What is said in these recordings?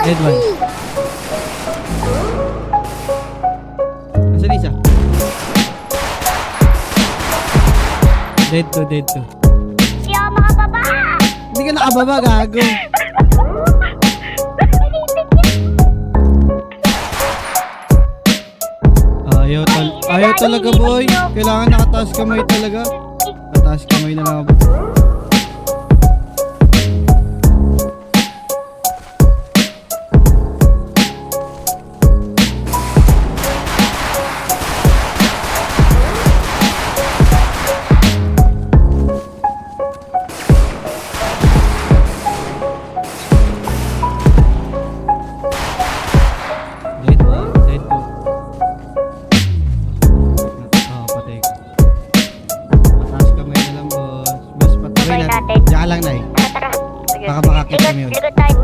Dead one. Nasaan isa? Dead to, dead to. Siya makababa! Hindi ka nakababa, gago. Ayaw talaga, boy. Kailangan nakataas kamay talaga. Nakataas kamay na lang ako. Diyan lang, Nay. Tara. Sige. Baka makakit kami ulit. Likod tayo.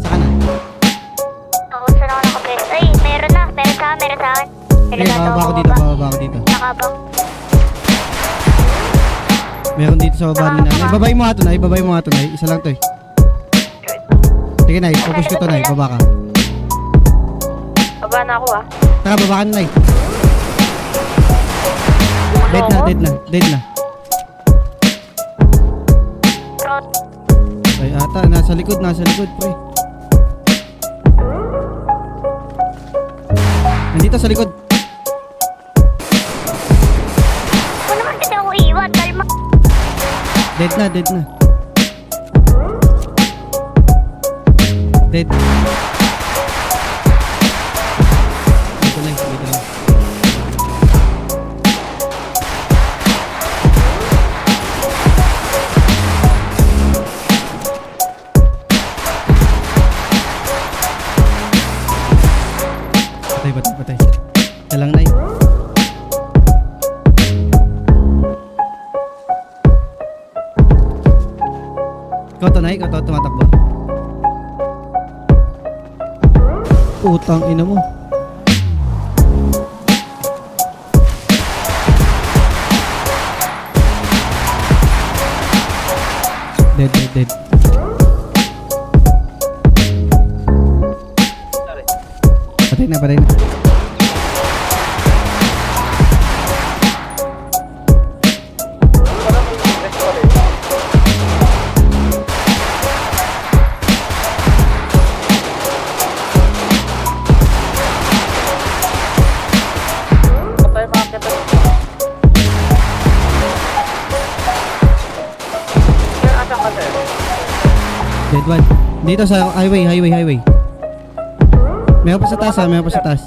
Saka na. Ako, saan ako nakapwesto? Ay, meron na. Meron sa akin. Okay, bababa ako dito, bababa ako dito. Nakabang. Meron dito sa baba nila. Nay, babay mo nga to, Nay. Babay mo nga to, Nay. Isa lang to eh. Sige, Nay. Pupush ko to, Nay. Baba ka. Baba na ako Taka, baba ka na, Nay. Dead na. Ay, ata. Nasa likod, pre. Nandito sa likod. Ano naman kasi ako iwan? Kalma. Dead na. Dead. Dito lang. Patay. Dalang, Nay. Ikaw to, Nay. Ikaw to, tumatakbo. Utang ina mo. Dead. Patay na. Dead one. Dito sa highway. Meron pa sa taas.